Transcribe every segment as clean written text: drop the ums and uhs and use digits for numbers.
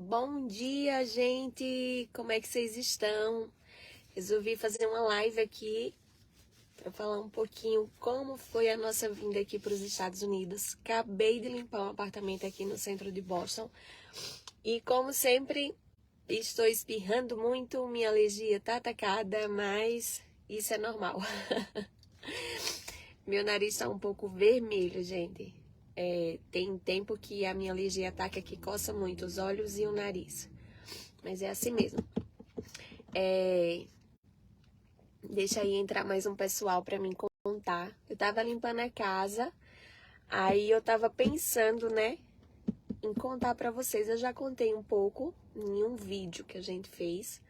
Bom dia, gente! Como é que vocês estão? Resolvi fazer uma live aqui para falar um pouquinho como foi a nossa vinda aqui para os Estados Unidos. Acabei de limpar um apartamento aqui no centro de Boston e, como sempre, estou espirrando muito, minha alergia tá atacada, mas isso é normal. Meu nariz está um pouco vermelho, gente. Tem tempo que a minha alergia ataca aqui, coça muito os olhos e o nariz. Mas é assim mesmo. Deixa aí entrar mais um pessoal para me contar. Eu tava limpando a casa, aí eu tava pensando, né, em contar para vocês. Eu já contei um pouco em um vídeo que a gente fez.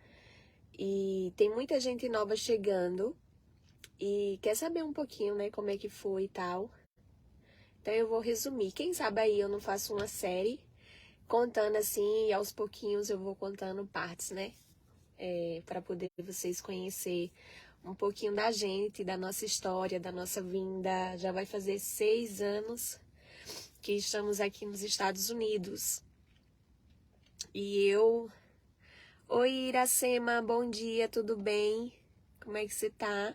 E tem muita gente nova chegando e quer saber um pouquinho, né, como é que foi e tal. Então eu vou resumir. Quem sabe aí eu não faço uma série contando assim, e aos pouquinhos eu vou contando partes, né? Para poder vocês conhecer um pouquinho da gente, da nossa história, da nossa vinda. Já vai fazer 6 anos que estamos aqui nos Estados Unidos. E eu... Oi, Iracema, bom dia, tudo bem? Como é que você tá?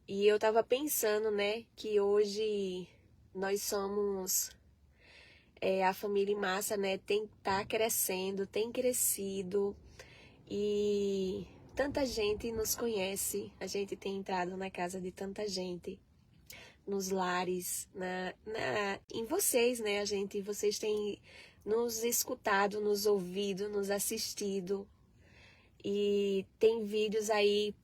E eu tava pensando, né, que hoje nós somos... a família em massa, né, tá crescendo, tem crescido e tanta gente nos conhece. A gente tem entrado na casa de tanta gente, nos lares, em vocês, né, vocês têm nos escutado, nos ouvido, nos assistido e tem vídeos aí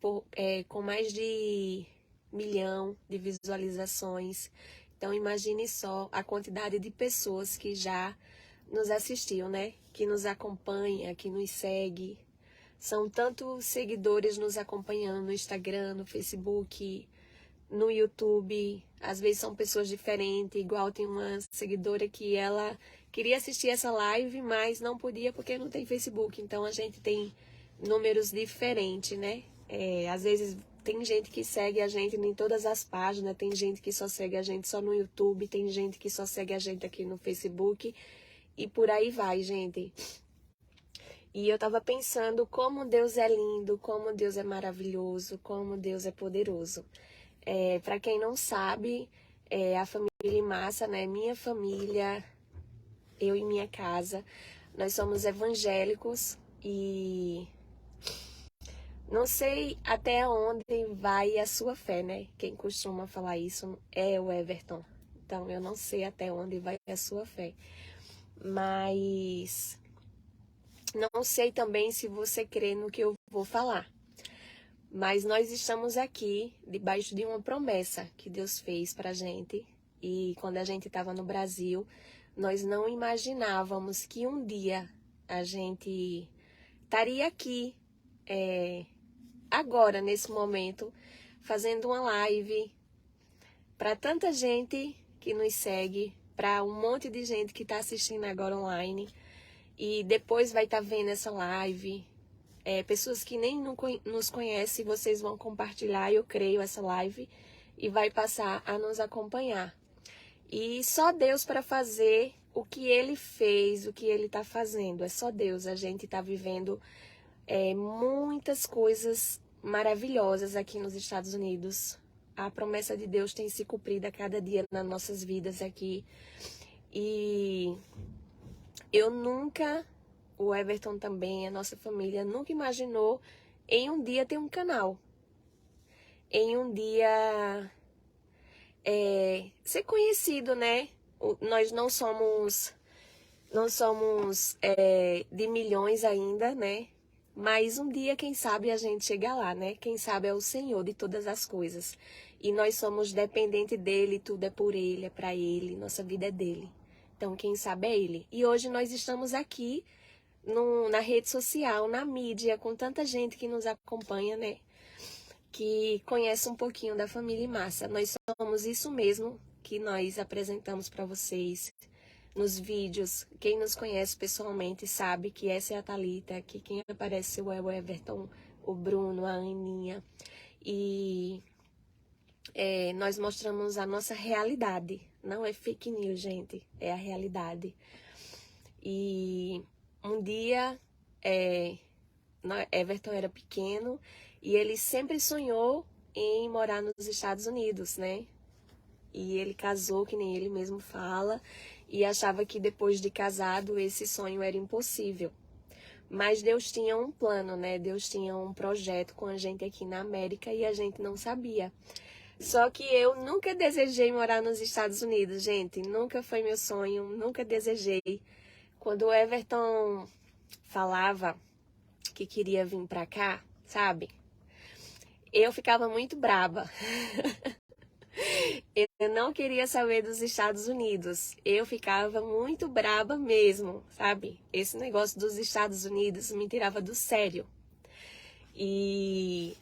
com mais de 1 milhão de visualizações. Então imagine só a quantidade de pessoas que já nos assistiu, né? Que nos acompanha, que nos segue. São tantos seguidores nos acompanhando no Instagram, no Facebook, no YouTube. Às vezes são pessoas diferentes, igual tem uma seguidora que ela queria assistir essa live, mas não podia porque não tem Facebook. Então a gente tem números diferentes, né? Às vezes tem gente que segue a gente em todas as páginas, tem gente que só segue a gente só no YouTube, tem gente que só segue a gente aqui no Facebook e por aí vai, gente. E eu tava pensando como Deus é lindo, como Deus é maravilhoso, como Deus é poderoso. Para quem não sabe, a família em massa, né? Minha família, eu e minha casa, nós somos evangélicos e não sei até onde vai a sua fé, né? Quem costuma falar isso é o Everton. Então, eu não sei até onde vai a sua fé. Mas não sei também se você crê no que eu vou falar. Mas nós estamos aqui debaixo de uma promessa que Deus fez pra gente. E quando a gente estava no Brasil, nós não imaginávamos que um dia a gente estaria aqui, agora, nesse momento, fazendo uma live para tanta gente que nos segue, para um monte de gente que está assistindo agora online e depois vai estar vendo essa live. Pessoas que nem nos conhecem, vocês vão compartilhar, eu creio, essa live e vai passar a nos acompanhar. E só Deus para fazer o que Ele fez, o que Ele está fazendo. É só Deus. A gente está vivendo muitas coisas maravilhosas aqui nos Estados Unidos. A promessa de Deus tem se cumprido a cada dia nas nossas vidas aqui. E eu nunca, o Everton também, a nossa família, nunca imaginou em um dia ter um canal. Em um dia ser conhecido, né? Nós não somos de milhões ainda, né? Mas um dia, quem sabe, a gente chega lá, né? Quem sabe é o Senhor de todas as coisas. E nós somos dependentes dele, tudo é por ele, é para ele, nossa vida é dele. Então, quem sabe é ele. E hoje nós estamos aqui na rede social, na mídia, com tanta gente que nos acompanha, né? Que conhece um pouquinho da família em massa. Nós somos isso mesmo que nós apresentamos para vocês nos vídeos. Quem nos conhece pessoalmente sabe que essa é a Thalita, que quem aparece é o Everton, o Bruno, a Aninha. E nós mostramos a nossa realidade. Não é fake news, gente. É a realidade. E um dia, Everton era pequeno e ele sempre sonhou em morar nos Estados Unidos, né? E ele casou, que nem ele mesmo fala, e achava que depois de casado esse sonho era impossível. Mas Deus tinha um plano, né? Deus tinha um projeto com a gente aqui na América e a gente não sabia. Só que eu nunca desejei morar nos Estados Unidos, gente. Nunca foi meu sonho, nunca desejei. Quando o Everton falava que queria vir pra cá, sabe? Eu ficava muito braba. Eu não queria saber dos Estados Unidos. Eu ficava muito braba mesmo, sabe? Esse negócio dos Estados Unidos me tirava do sério. E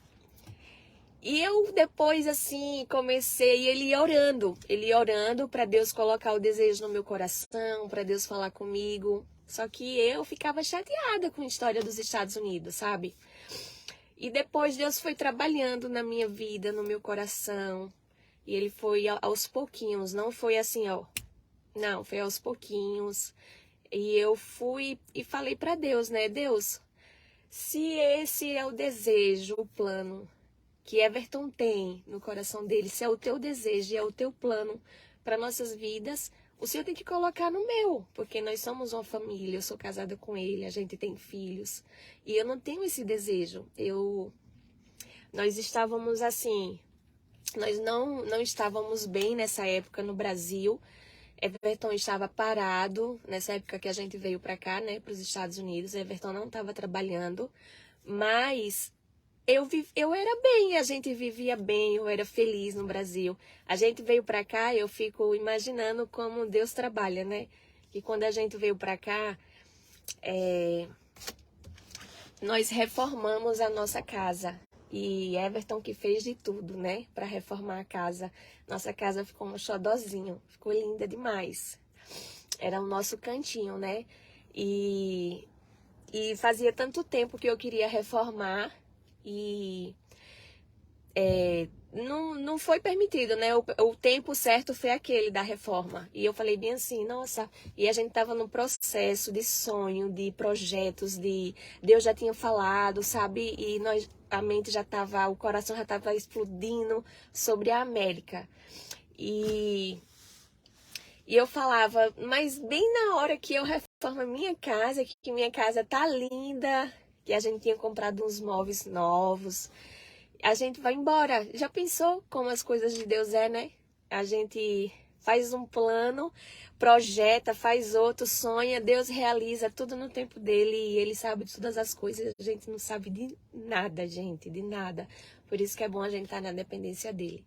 eu depois, assim, comecei ele orando para Deus colocar o desejo no meu coração, para Deus falar comigo. Só que eu ficava chateada com a história dos Estados Unidos, sabe? E depois Deus foi trabalhando na minha vida, no meu coração. E ele foi aos pouquinhos, não foi assim, ó. Não, foi aos pouquinhos. E eu fui e falei para Deus, né? Deus, se esse é o desejo, o plano que Everton tem no coração dele, se é o teu desejo e é o teu plano para nossas vidas, o Senhor tem que colocar no meu, porque nós somos uma família, eu sou casada com ele, a gente tem filhos, e eu não tenho esse desejo. Nós estávamos assim, nós não estávamos bem nessa época no Brasil. Everton estava parado nessa época que a gente veio para cá, né, para os Estados Unidos. Everton não estava trabalhando, mas eu era bem, a gente vivia bem, eu era feliz no Brasil. A gente veio para cá, eu fico imaginando como Deus trabalha, né? Que quando a gente veio para cá, nós reformamos a nossa casa. E Everton que fez de tudo, né? Para reformar a casa. Nossa casa ficou um xodozinho, ficou linda demais. Era o nosso cantinho, né? E fazia tanto tempo que eu queria reformar. E não foi permitido, né? O tempo certo foi aquele da reforma. E eu falei bem assim, nossa, e a gente tava no processo de sonho, de projetos, Deus já tinha falado, sabe? E a mente já tava, o coração já tava explodindo sobre a América. E eu falava, mas bem na hora que eu reformo a minha casa, que minha casa tá linda, que a gente tinha comprado uns móveis novos, a gente vai embora. Já pensou como as coisas de Deus né? A gente faz um plano, projeta, faz outro, sonha, Deus realiza tudo no tempo dele e ele sabe de todas as coisas. A gente não sabe de nada, gente, de nada. Por isso que é bom a gente estar na dependência dele.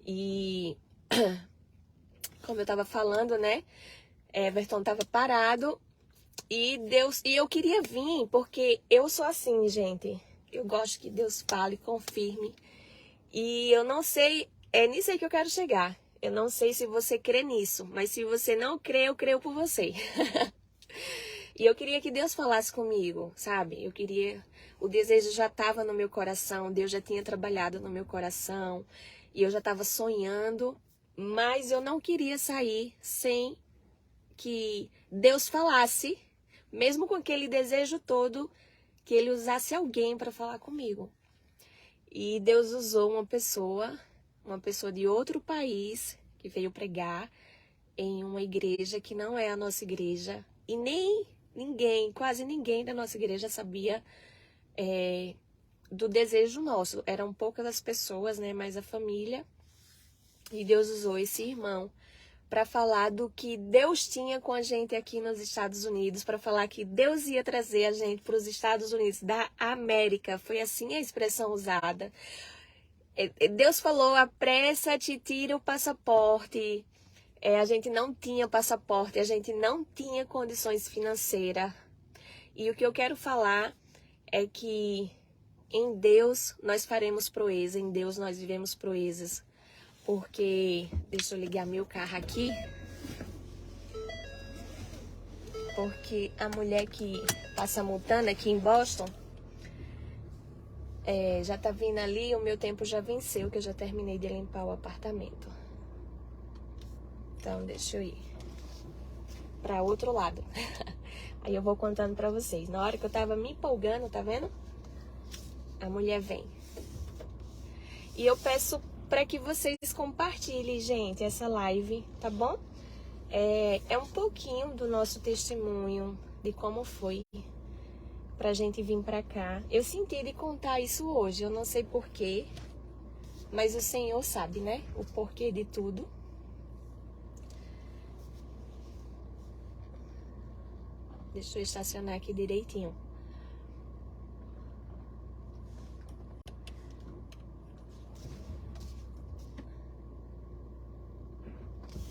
E como eu tava falando, né? Everton tava parado e eu queria vir porque eu sou assim, gente. Eu gosto que Deus fale, confirme. E eu não sei, é nisso aí que eu quero chegar. Eu não sei se você crê nisso, mas se você não crê, eu creio por você. E eu queria que Deus falasse comigo, sabe? O desejo já estava no meu coração, Deus já tinha trabalhado no meu coração. E eu já estava sonhando, mas eu não queria sair sem que Deus falasse, mesmo com aquele desejo todo, que ele usasse alguém para falar comigo. E Deus usou uma pessoa de outro país, que veio pregar em uma igreja que não é a nossa igreja. E nem ninguém, quase ninguém da nossa igreja sabia do desejo nosso. Eram poucas as pessoas, né? Mas a família. E Deus usou esse irmão para falar do que Deus tinha com a gente aqui nos Estados Unidos, para falar que Deus ia trazer a gente para os Estados Unidos da América. Foi assim a expressão usada. Deus falou, apressa-te, tira o passaporte. A gente não tinha passaporte, a gente não tinha condições financeiras. E o que eu quero falar é que em Deus nós faremos proeza, em Deus nós vivemos proezas. Porque, deixa eu ligar meu carro aqui. Porque a mulher que passa multando aqui em Boston, já tá vindo ali, o meu tempo já venceu, que eu já terminei de limpar o apartamento. Então, deixa eu ir. para outro lado. Aí eu vou contando para vocês. Na hora que eu tava me empolgando, tá vendo? A mulher vem. E eu peço para que vocês compartilhem, gente, essa live, tá bom? É um pouquinho do nosso testemunho, de como foi pra gente vir pra cá. Eu senti de contar isso hoje, eu não sei porquê, mas o Senhor sabe, né? O porquê de tudo. Deixa eu estacionar aqui direitinho.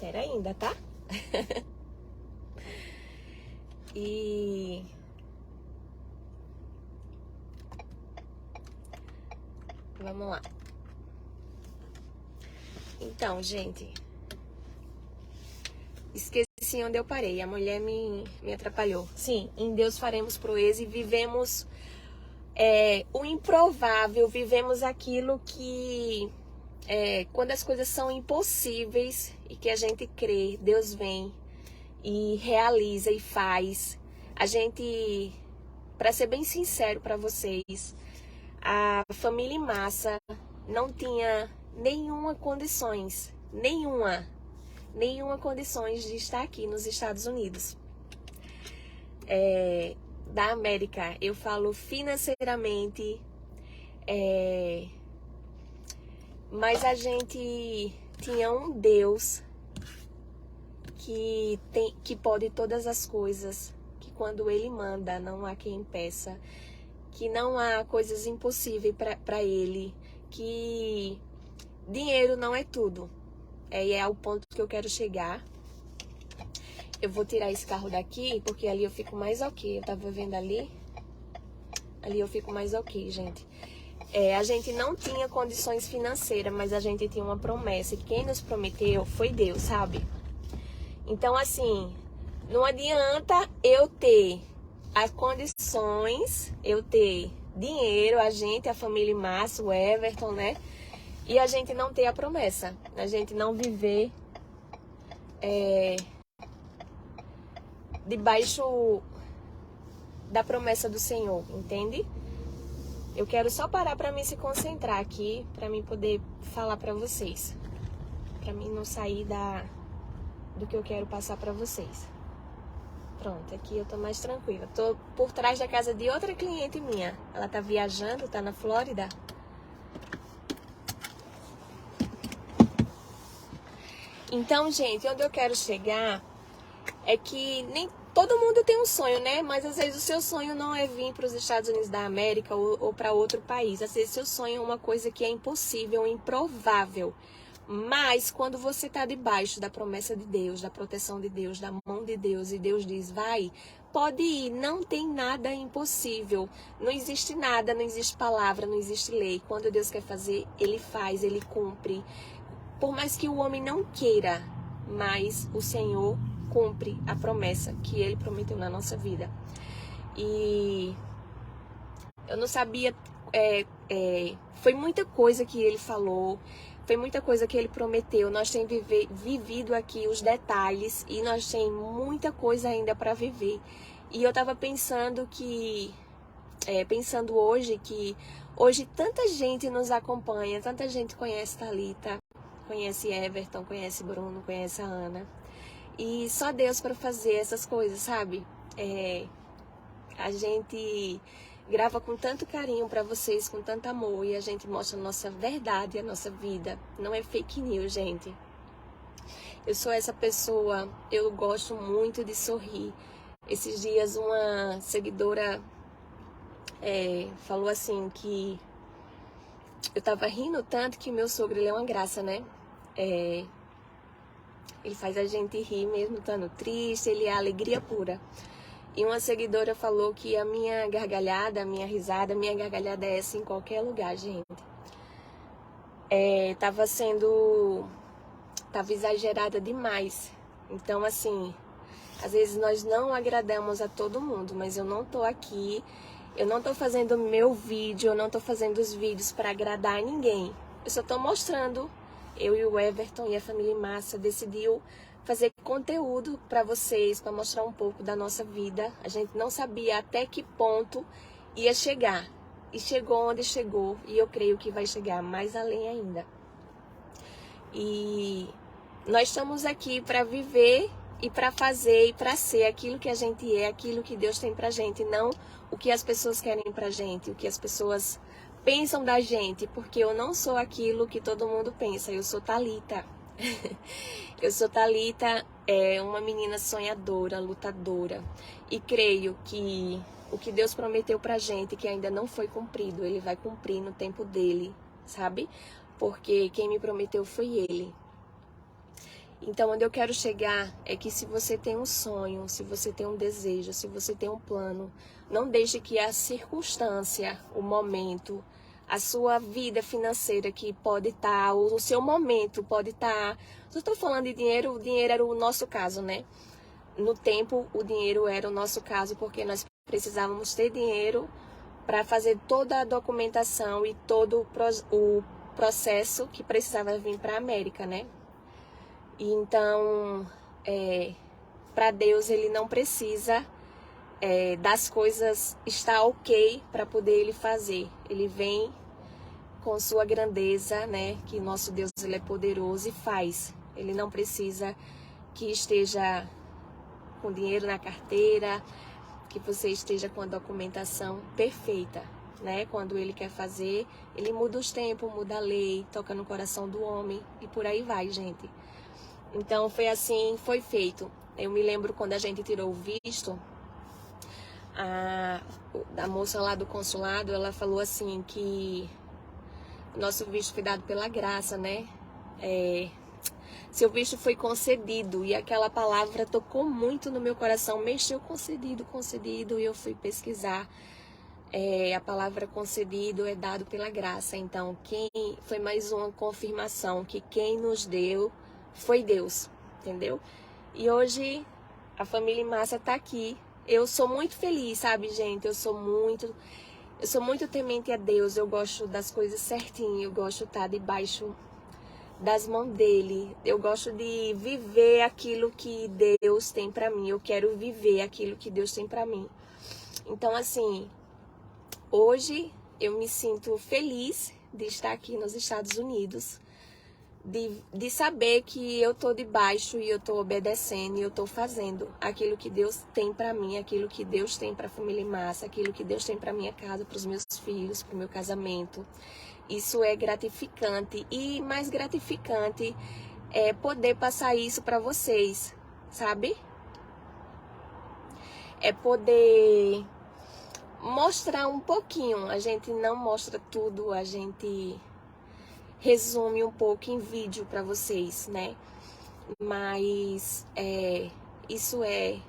Pera ainda, tá? E vamos lá. Então, gente, esqueci onde eu parei. A mulher me atrapalhou. Sim, em Deus faremos proeza e vivemos o improvável, vivemos aquilo que quando as coisas são impossíveis e que a gente crê, Deus vem e realiza e faz. A gente, para ser bem sincero para vocês, a família em massa não tinha nenhuma condições de estar aqui nos Estados Unidos. Da América, eu falo financeiramente, mas a gente tinha um Deus que pode todas as coisas, que quando Ele manda não há quem impeça, que não há coisas impossíveis para Ele, que dinheiro não é tudo. E é ao ponto que eu quero chegar. Eu vou tirar esse carro daqui, porque ali eu fico mais ok. Eu tava vendo ali. Ali eu fico mais ok, gente. A gente não tinha condições financeiras, mas a gente tinha uma promessa. E quem nos prometeu foi Deus, sabe? Então, assim, não adianta eu ter as condições, eu ter dinheiro, a família Massa, o Everton, né? E a gente não ter a promessa. A gente não viver debaixo da promessa do Senhor, entende? Eu quero só parar para mim se concentrar aqui, para mim poder falar para vocês, para mim não sair do que eu quero passar para vocês. Pronto, aqui eu tô mais tranquila. Tô por trás da casa de outra cliente minha. Ela tá viajando, tá na Flórida. Então, gente, onde eu quero chegar é que nem todo mundo tem um sonho, né? Mas às vezes o seu sonho não é vir para os Estados Unidos da América ou para outro país. Às vezes o seu sonho é uma coisa que é impossível, improvável. Mas quando você está debaixo da promessa de Deus, da proteção de Deus, da mão de Deus, e Deus diz, vai, pode ir, não tem nada impossível. Não existe nada, não existe palavra, não existe lei. Quando Deus quer fazer, Ele faz, Ele cumpre. Por mais que o homem não queira, mas o Senhor cumpre a promessa que Ele prometeu na nossa vida. E eu não sabia, foi muita coisa que Ele falou, foi muita coisa que Ele prometeu. Nós temos vivido aqui os detalhes e nós temos muita coisa ainda para viver. E eu estava pensando hoje que hoje tanta gente nos acompanha, tanta gente conhece Thalita, conhece Everton, conhece Bruno, conhece a Ana. E só Deus para fazer essas coisas, sabe? A gente grava com tanto carinho para vocês, com tanto amor, e a gente mostra a nossa verdade, a nossa vida. Não é fake news, gente. Eu sou essa pessoa, eu gosto muito de sorrir. Esses dias uma seguidora falou assim que eu tava rindo tanto que meu sogro, ele é uma graça, né? Ele faz a gente rir mesmo estando triste, ele é alegria pura. E uma seguidora falou que a minha gargalhada, a minha risada, a minha gargalhada é essa em qualquer lugar, gente. Tava exagerada demais. Então, assim, às vezes nós não agradamos a todo mundo, mas eu não tô aqui, eu não tô fazendo meu vídeo, eu não tô fazendo os vídeos para agradar ninguém. Eu só tô mostrando, eu e o Everton e a família Massa decidiu fazer conteúdo para vocês, para mostrar um pouco da nossa vida. A gente não sabia até que ponto ia chegar. E chegou onde chegou, e eu creio que vai chegar mais além ainda. E nós estamos aqui para viver e para fazer e para ser aquilo que a gente é, aquilo que Deus tem pra gente, não o que as pessoas querem pra gente, o que as pessoas pensam da gente, porque eu não sou aquilo que todo mundo pensa, eu sou Thalita. Eu sou Thalita, uma menina sonhadora, lutadora, e creio que o que Deus prometeu pra gente, que ainda não foi cumprido, Ele vai cumprir no tempo dele, sabe? Porque quem me prometeu foi Ele. Então, onde eu quero chegar é que se você tem um sonho, se você tem um desejo, se você tem um plano, não deixe que a circunstância, o momento, a sua vida financeira que pode estar, o seu momento pode estar... Se eu estou falando de dinheiro, o dinheiro era o nosso caso, né? No tempo, o dinheiro era o nosso caso, porque nós precisávamos ter dinheiro para fazer toda a documentação e todo o processo que precisava vir para a América, né? E então, para Deus, Ele não precisa das coisas estar ok para poder Ele fazer. Ele vem com sua grandeza, né? Que nosso Deus, Ele é poderoso e faz. Ele não precisa que esteja com dinheiro na carteira, que você esteja com a documentação perfeita, né? Quando Ele quer fazer, Ele muda os tempos, muda a lei, toca no coração do homem e por aí vai, gente. Então foi assim, foi feito. Eu me lembro quando a gente tirou o visto, a moça lá do consulado, ela falou assim que o nosso visto foi dado pela graça, né? Seu visto foi concedido, e aquela palavra tocou muito no meu coração, mexeu concedido, e eu fui pesquisar. A palavra concedido é dado pela graça. Então, foi mais uma confirmação que quem nos deu foi Deus, entendeu? E hoje a família Massa tá aqui. Eu sou muito feliz, sabe, gente? Eu sou muito temente a Deus. Eu gosto das coisas certinho. Eu gosto de estar debaixo das mãos dele. Eu gosto de viver aquilo que Deus tem pra mim. Eu quero viver aquilo que Deus tem pra mim. Então, assim, hoje eu me sinto feliz de estar aqui nos Estados Unidos. De saber que eu tô debaixo e eu tô obedecendo e eu tô fazendo aquilo que Deus tem pra mim, aquilo que Deus tem pra família Massa, aquilo que Deus tem pra minha casa, pros meus filhos, pro meu casamento. Isso é gratificante, e mais gratificante é poder passar isso pra vocês, sabe? É poder mostrar um pouquinho. A gente não mostra tudo, a gente resume um pouco em vídeo para vocês, né? Mas isso é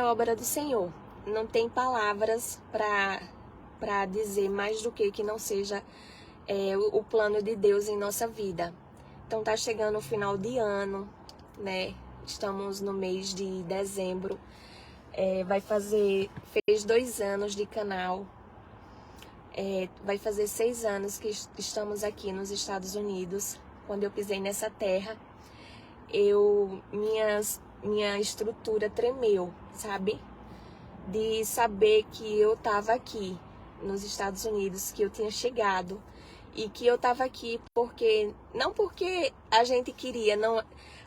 obra do Senhor. Não tem palavras para dizer mais do que não seja o plano de Deus em nossa vida. Então tá chegando o final de ano, né? Estamos no mês de dezembro. Fez 2 anos de canal. Vai fazer 6 anos que estamos aqui nos Estados Unidos. Quando eu pisei nessa terra, minha estrutura tremeu, sabe? De saber que eu estava aqui nos Estados Unidos, que eu tinha chegado. E que eu estava aqui não porque a gente queria, não,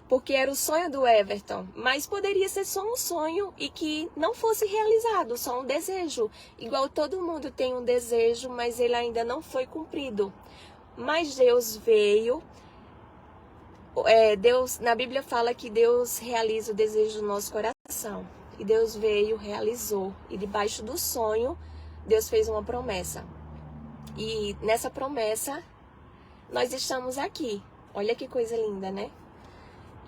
porque era o sonho do Everton, mas poderia ser só um sonho e que não fosse realizado, só um desejo. Igual todo mundo tem um desejo, mas ele ainda não foi cumprido. Mas Deus veio, na Bíblia fala que Deus realiza o desejo do nosso coração. E Deus veio, realizou, e debaixo do sonho, Deus fez uma promessa. E nessa promessa, nós estamos aqui. Olha que coisa linda, né?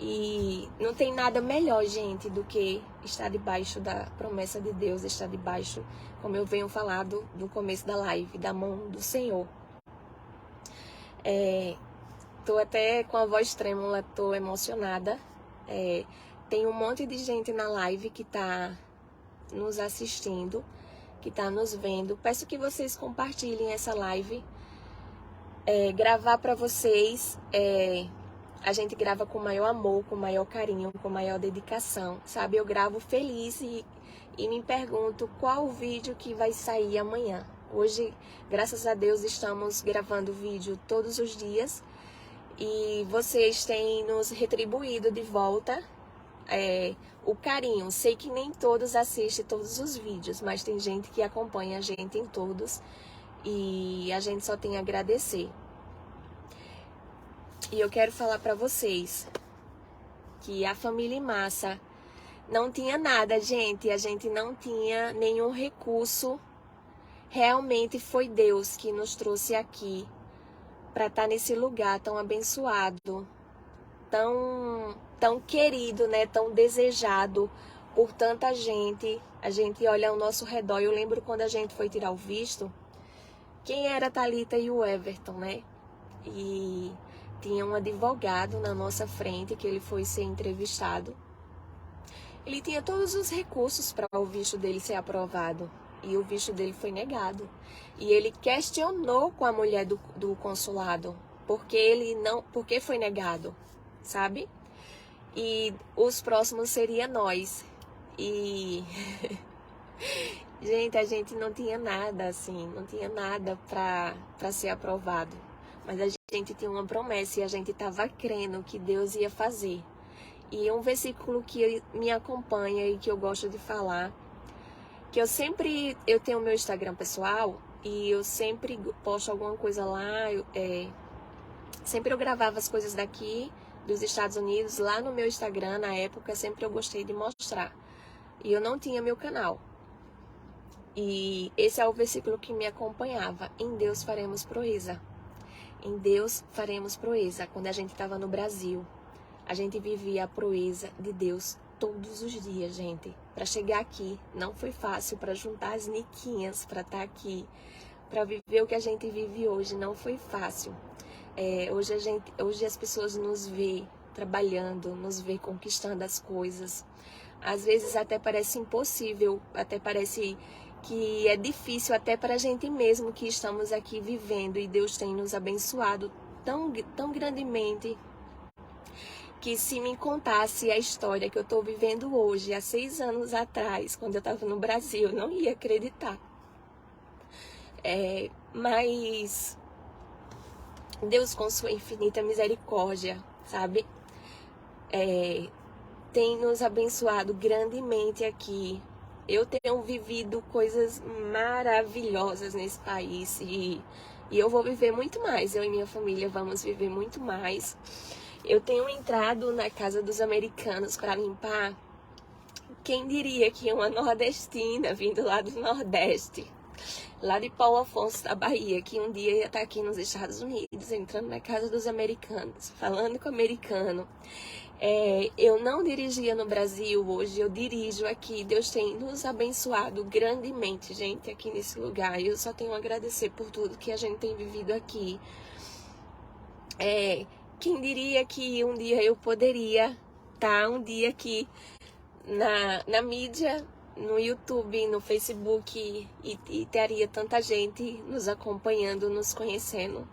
E não tem nada melhor, gente, do que estar debaixo da promessa de Deus, estar debaixo, como eu venho falando no começo da live, da mão do Senhor. Tô até com a voz trêmula, tô emocionada. Tem um monte de gente na live que tá nos assistindo, que tá nos vendo. Peço que vocês compartilhem essa live. Gravar para vocês a gente grava com maior amor, com maior carinho, com maior dedicação, sabe? Eu gravo feliz e me pergunto qual o vídeo que vai sair amanhã. Hoje, graças a Deus, estamos gravando vídeo todos os dias e vocês têm nos retribuído de volta o carinho. Sei que nem todos assistem todos os vídeos, mas tem gente que acompanha a gente em todos e a gente só tem a agradecer. E eu quero falar para vocês que a família em massa não tinha nada, gente. A gente não tinha nenhum recurso. Realmente foi Deus que nos trouxe aqui para estar nesse lugar tão abençoado, tão querido, né? Tão desejado por tanta gente. A gente olha ao nosso redor. Eu lembro quando a gente foi tirar o visto, quem era a Thalita e o Everton, né? E tinha um advogado na nossa frente que ele foi ser entrevistado. Ele tinha todos os recursos para o visto dele ser aprovado e o visto dele foi negado. E ele questionou com a mulher do consulado porque foi negado, sabe? E os próximos seria nós. E gente, a gente não tinha nada assim, não tinha nada para ser aprovado. Mas a gente tinha uma promessa e a gente estava crendo que Deus ia fazer. E um versículo que me acompanha e que eu gosto de falar, que eu tenho o meu Instagram pessoal e eu sempre posto alguma coisa lá, sempre eu gravava as coisas daqui dos Estados Unidos lá no meu Instagram, na época, sempre eu gostei de mostrar. E eu não tinha meu canal. E esse é o versículo que me acompanhava. Em Deus faremos proeza. Em Deus faremos proeza. Quando a gente estava no Brasil, a gente vivia a proeza de Deus todos os dias, gente. Para chegar aqui, não foi fácil. Para juntar as niquinhas, para estar aqui, para viver o que a gente vive hoje, não foi fácil. Hoje as pessoas nos vê trabalhando, nos vê conquistando as coisas. Às vezes até parece impossível, até parece que é difícil até para a gente mesmo que estamos aqui vivendo, e Deus tem nos abençoado tão grandemente, que se me contasse a história que eu estou vivendo hoje, há 6 anos atrás, quando eu estava no Brasil, eu não ia acreditar. Mas Deus, com sua infinita misericórdia, sabe, tem nos abençoado grandemente aqui. Eu tenho vivido coisas maravilhosas nesse país e eu vou viver muito mais. Eu e minha família vamos viver muito mais. Eu tenho entrado na casa dos americanos para limpar. Quem diria que uma nordestina vindo lá do Nordeste, lá de Paulo Afonso da Bahia, que um dia ia estar aqui nos Estados Unidos, entrando na casa dos americanos, falando com o americano. Eu não dirigia no Brasil, hoje eu dirijo aqui. Deus tem nos abençoado grandemente, gente, aqui nesse lugar. Eu só tenho a agradecer por tudo que a gente tem vivido aqui. Quem diria que um dia eu poderia estar um dia aqui na mídia, no YouTube, no Facebook, e teria tanta gente nos acompanhando, nos conhecendo.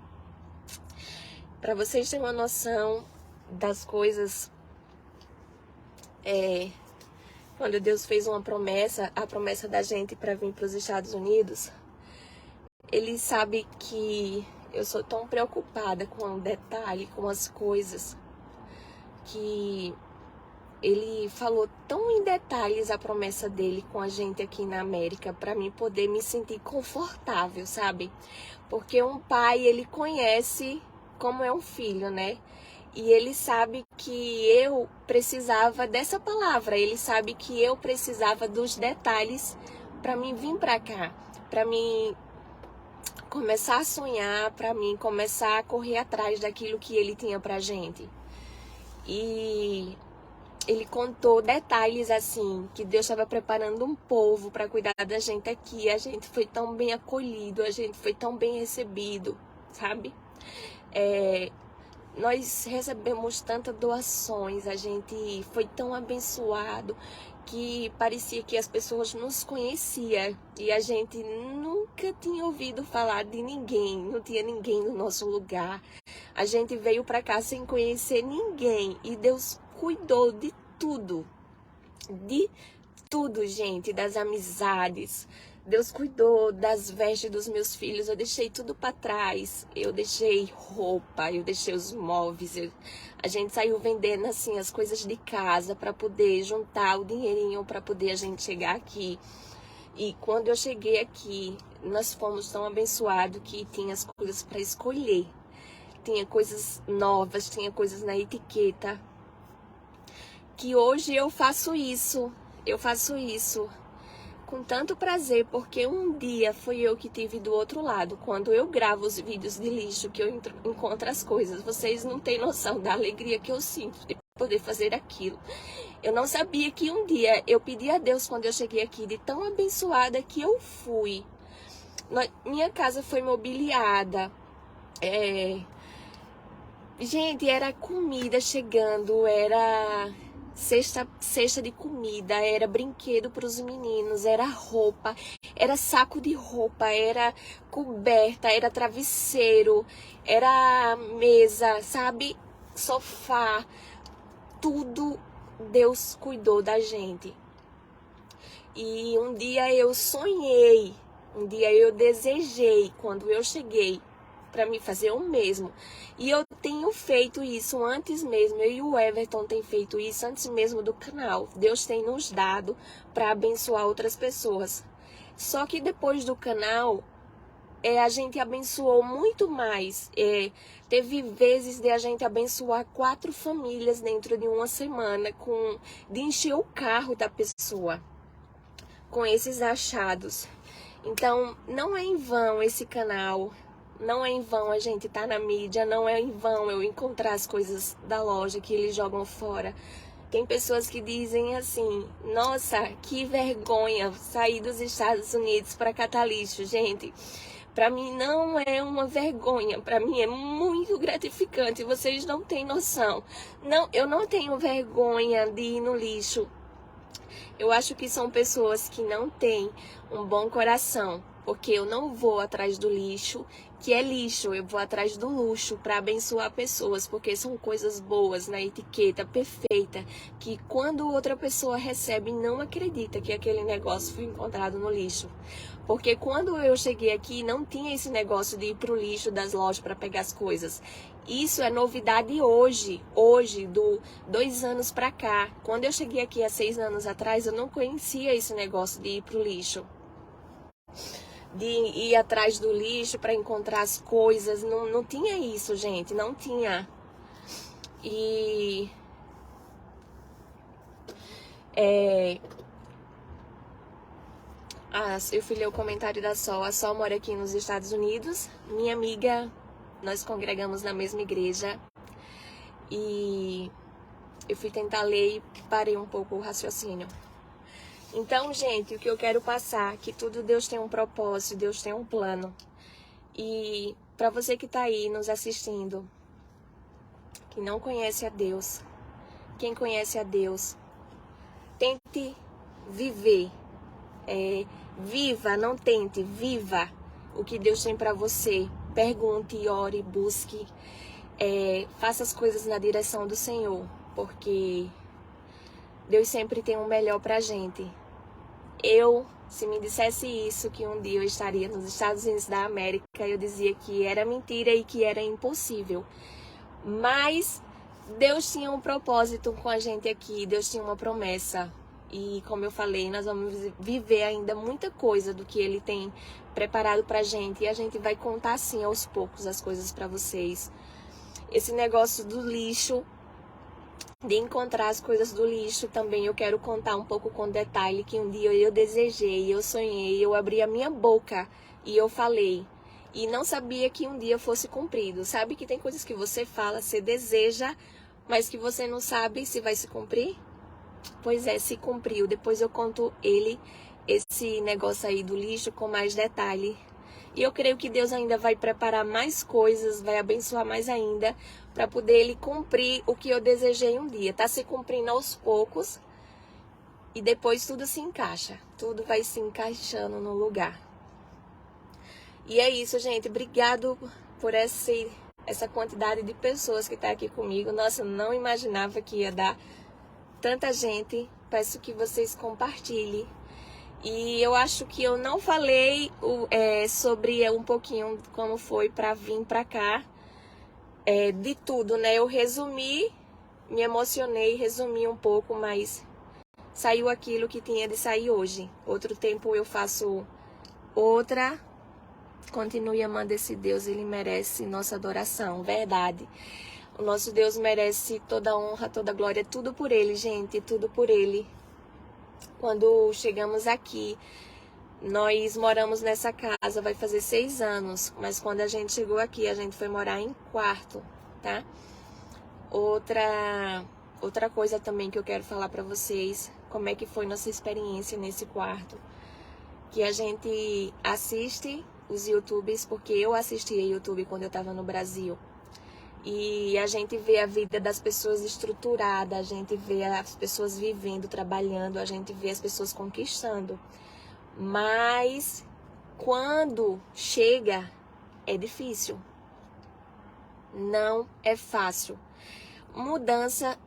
Para vocês terem uma noção das coisas, quando Deus fez uma promessa, a promessa da gente para vir para os Estados Unidos, Ele sabe que eu sou tão preocupada com o detalhe, com as coisas, que Ele falou tão em detalhes a promessa dele com a gente aqui na América, para mim poder me sentir confortável, sabe? Porque um pai, ele conhece como é um filho, né? E ele sabe que eu precisava dessa palavra, ele sabe que eu precisava dos detalhes para mim vir para cá, para mim começar a sonhar, para mim começar a correr atrás daquilo que ele tinha pra gente. E ele contou detalhes assim, que Deus estava preparando um povo para cuidar da gente aqui. A gente foi tão bem acolhido, a gente foi tão bem recebido, sabe? Nós recebemos tantas doações, a gente foi tão abençoado que parecia que as pessoas nos conheciam e a gente nunca tinha ouvido falar de ninguém, não tinha ninguém no nosso lugar. A gente veio pra cá sem conhecer ninguém e Deus cuidou de tudo. De tudo, gente, das amizades. Deus cuidou das vestes dos meus filhos. Eu deixei tudo para trás. Eu deixei roupa, eu deixei os móveis. A gente saiu vendendo assim as coisas de casa para poder juntar o dinheirinho para poder a gente chegar aqui. E quando eu cheguei aqui, nós fomos tão abençoados que tinha as coisas para escolher. Tinha coisas novas, tinha coisas na etiqueta. Que hoje eu faço isso com tanto prazer, porque um dia foi eu que tive do outro lado, quando eu gravo os vídeos de lixo, que eu encontro as coisas. Vocês não têm noção da alegria que eu sinto de poder fazer aquilo. Eu não sabia que um dia eu pedi a Deus quando eu cheguei aqui, de tão abençoada que eu fui. Minha casa foi mobiliada, gente, era comida chegando, era cesta de comida, era brinquedo para os meninos, era roupa, era saco de roupa, era coberta, era travesseiro, era mesa, sabe? Sofá, tudo Deus cuidou da gente. E um dia eu sonhei, um dia eu desejei, quando eu cheguei, para me fazer o mesmo. E eu tenho feito isso antes mesmo, eu e o Everton tem feito isso antes mesmo do canal. Deus tem nos dado para abençoar outras pessoas. Só que depois do canal, a gente abençoou muito mais. Teve vezes de a gente abençoar 4 famílias dentro de uma semana, de encher o carro da pessoa com esses achados. Então, não é em vão esse canal. Não é em vão a gente tá na mídia, não é em vão eu encontrar as coisas da loja que eles jogam fora. Tem pessoas que dizem assim, nossa, que vergonha sair dos Estados Unidos para catar lixo. Gente, para mim não é uma vergonha, para mim é muito gratificante, vocês não têm noção. Não, eu não tenho vergonha de ir no lixo. Eu acho que são pessoas que não têm um bom coração, porque eu não vou atrás do lixo, que é lixo, eu vou atrás do luxo para abençoar pessoas, porque são coisas boas na etiqueta, perfeita, que quando outra pessoa recebe não acredita que aquele negócio foi encontrado no lixo. Porque quando eu cheguei aqui não tinha esse negócio de ir pro lixo das lojas para pegar as coisas. Isso é novidade hoje, 2 anos para cá. Quando eu cheguei aqui há 6 anos atrás, eu não conhecia esse negócio de ir pro lixo. De ir atrás do lixo para encontrar as coisas, não tinha isso, gente, não tinha. E eu fui ler o comentário da Sol. A Sol mora aqui nos Estados Unidos, minha amiga, nós congregamos na mesma igreja. E eu fui tentar ler e parei um pouco o raciocínio. Então, gente, o que eu quero passar, que tudo Deus tem um propósito, Deus tem um plano. E para você que tá aí nos assistindo, que não conhece a Deus, quem conhece a Deus, tente viver. Viva, não tente, viva o que Deus tem para você. Pergunte, ore, busque, faça as coisas na direção do Senhor, porque Deus sempre tem o melhor pra gente. Se me dissesse isso, que um dia eu estaria nos Estados Unidos da América, eu dizia que era mentira e que era impossível. Mas Deus tinha um propósito com a gente aqui, Deus tinha uma promessa. E como eu falei, nós vamos viver ainda muita coisa do que Ele tem preparado pra gente. E a gente vai contar assim aos poucos as coisas pra vocês. Esse negócio do lixo, de encontrar as coisas do lixo também, eu quero contar um pouco com detalhe, que um dia eu desejei, eu sonhei, eu abri a minha boca e eu falei. E não sabia que um dia fosse cumprido. Sabe que tem coisas que você fala, você deseja, mas que você não sabe se vai se cumprir? Pois é, se cumpriu. Depois eu conto esse negócio aí do lixo com mais detalhe. E eu creio que Deus ainda vai preparar mais coisas, vai abençoar mais ainda, para poder Ele cumprir o que eu desejei um dia. Tá se cumprindo aos poucos e depois tudo se encaixa. Tudo vai se encaixando no lugar. E é isso, gente. Obrigado por essa essa quantidade de pessoas que está aqui comigo. Nossa, eu não imaginava que ia dar tanta gente. Peço que vocês compartilhem. E eu acho que eu não falei sobre um pouquinho como foi para vir para cá, de tudo, né? Eu resumi, me emocionei, resumi um pouco, mas saiu aquilo que tinha de sair hoje. Outro tempo eu faço outra. Continue amando esse Deus, Ele merece nossa adoração, verdade. O nosso Deus merece toda honra, toda glória, tudo por Ele, gente, tudo por Ele. Quando chegamos aqui, nós moramos nessa casa, vai fazer 6 anos, mas quando a gente chegou aqui, a gente foi morar em quarto, tá? Outra coisa também que eu quero falar pra vocês, como é que foi nossa experiência nesse quarto. Que a gente assiste os YouTubes, porque eu assistia YouTube quando eu estava no Brasil. E a gente vê a vida das pessoas estruturada, a gente vê as pessoas vivendo, trabalhando, a gente vê as pessoas conquistando. Mas quando chega, é difícil. Não é fácil. Mudança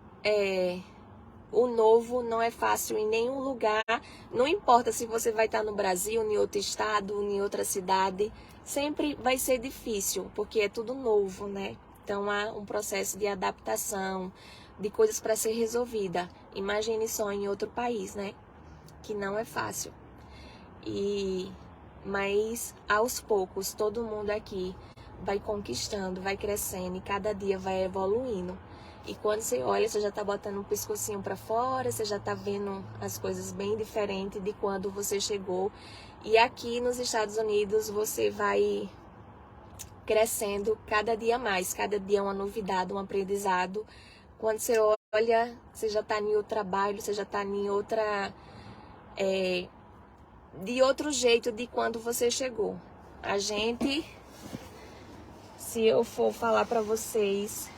o novo não é fácil em nenhum lugar, não importa se você vai estar no Brasil, em outro estado, em outra cidade, sempre vai ser difícil, porque é tudo novo, né? Então há um processo de adaptação, de coisas para ser resolvida. Imagine só em outro país, né? Que não é fácil. Mas aos poucos, todo mundo aqui vai conquistando, vai crescendo e cada dia vai evoluindo. E quando você olha, você já tá botando um pescocinho para fora, você já tá vendo as coisas bem diferentes de quando você chegou. E aqui nos Estados Unidos você vai crescendo cada dia mais, cada dia é uma novidade, um aprendizado. Quando você olha, você já tá em outro trabalho, você já tá em outra... de outro jeito de quando você chegou. A gente, se eu for falar para vocês...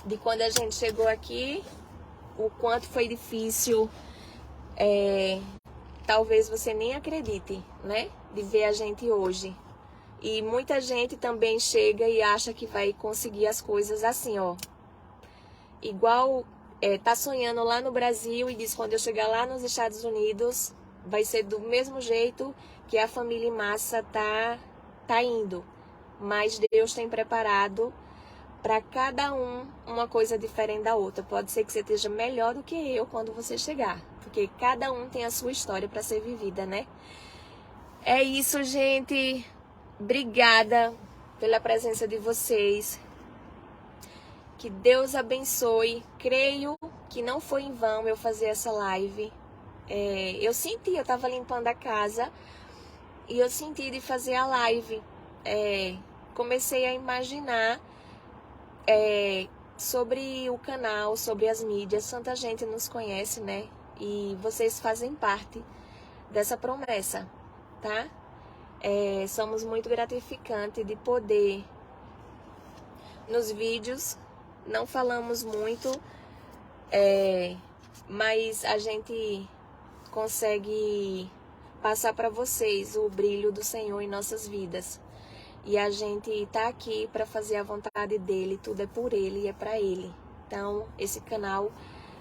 de quando a gente chegou aqui, o quanto foi difícil, talvez você nem acredite, né? De ver a gente hoje. E muita gente também chega e acha que vai conseguir as coisas assim, ó. Igual tá sonhando lá no Brasil e diz, quando eu chegar lá nos Estados Unidos, vai ser do mesmo jeito que a família em massa tá indo. Mas Deus tem preparado para cada um uma coisa diferente da outra. Pode ser que você esteja melhor do que eu quando você chegar, porque cada um tem a sua história para ser vivida, né? É isso, gente. Obrigada pela presença de vocês. Que Deus abençoe. Creio que não foi em vão eu fazer essa live. Eu senti, eu estava limpando a casa e eu senti de fazer a live. Comecei a imaginar sobre o canal, sobre as mídias. Tanta gente nos conhece, né? E vocês fazem parte dessa promessa, tá? Somos muito gratificantes de poder, nos vídeos, não falamos muito, mas a gente consegue passar para vocês o brilho do Senhor em nossas vidas. E a gente tá aqui para fazer a vontade dele, tudo é por ele e é para ele. Então, esse canal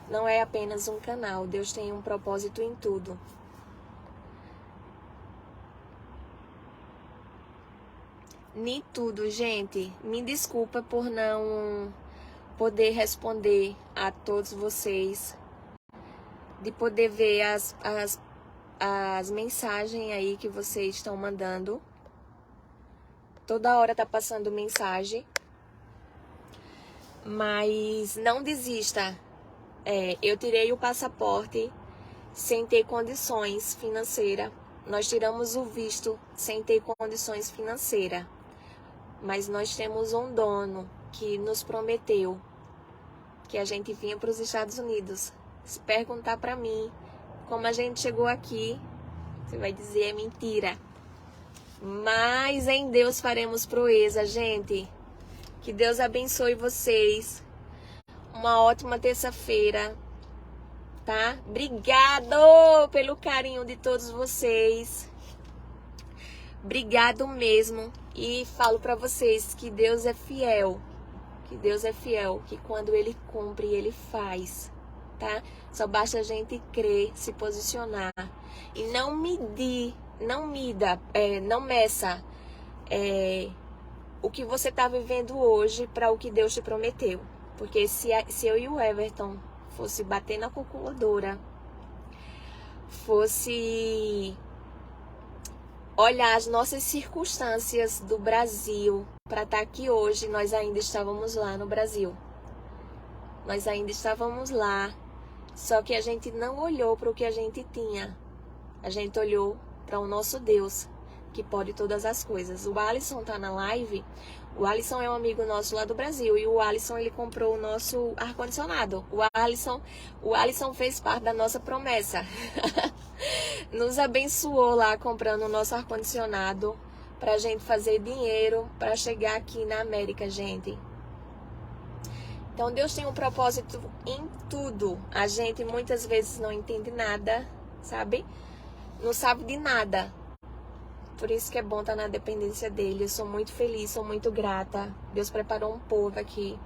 não é apenas um canal, Deus tem um propósito em tudo. Nem tudo, gente. Me desculpa por não poder responder a todos vocês, de poder ver as mensagens aí que vocês estão mandando. Toda hora tá passando mensagem. Mas não desista. Eu tirei o passaporte sem ter condições financeiras. Nós tiramos o visto sem ter condições financeiras. Mas nós temos um dono que nos prometeu que a gente vinha para os Estados Unidos. Se perguntar para mim como a gente chegou aqui, você vai dizer é mentira. Mas em Deus faremos proeza, gente. Que Deus abençoe vocês. Uma ótima terça-feira, tá? Obrigado pelo carinho de todos vocês. Obrigado mesmo. E falo para vocês que Deus é fiel. Que Deus é fiel, que quando Ele cumpre, Ele faz, tá? Só basta a gente crer, se posicionar e não meça o que você está vivendo hoje para o que Deus te prometeu. Porque se eu e o Everton fosse bater na calculadora, fosse olhar as nossas circunstâncias do Brasil para estar aqui hoje, nós ainda estávamos lá no Brasil. Nós ainda estávamos lá, só que a gente não olhou para o que a gente tinha. A gente olhou para o nosso Deus, que pode todas as coisas. O Alisson tá na live. O Alisson é um amigo nosso lá do Brasil. E o Alisson, ele comprou o nosso ar-condicionado. O Alisson fez parte da nossa promessa. Nos abençoou lá comprando o nosso ar-condicionado pra gente fazer dinheiro para chegar aqui na América, gente. Então Deus tem um propósito em tudo. A gente muitas vezes não entende nada, sabe? Não sabe de nada. Por isso que é bom estar na dependência dele. Eu sou muito feliz, sou muito grata. Deus preparou um povo aqui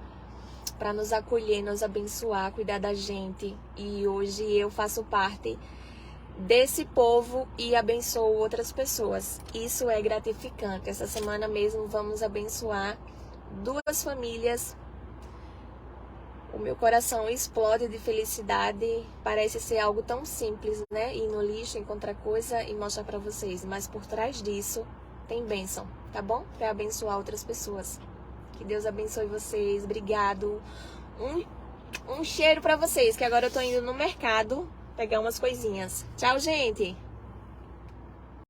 para nos acolher, nos abençoar, cuidar da gente. E hoje eu faço parte desse povo e abençoo outras pessoas. Isso é gratificante. Essa semana mesmo vamos abençoar 2 famílias. O meu coração explode de felicidade. Parece ser algo tão simples, né? Ir no lixo, encontrar coisa e mostrar pra vocês. Mas por trás disso tem bênção, tá bom? Pra abençoar outras pessoas. Que Deus abençoe vocês. Obrigado. Um cheiro pra vocês, que agora eu tô indo no mercado pegar umas coisinhas. Tchau, gente!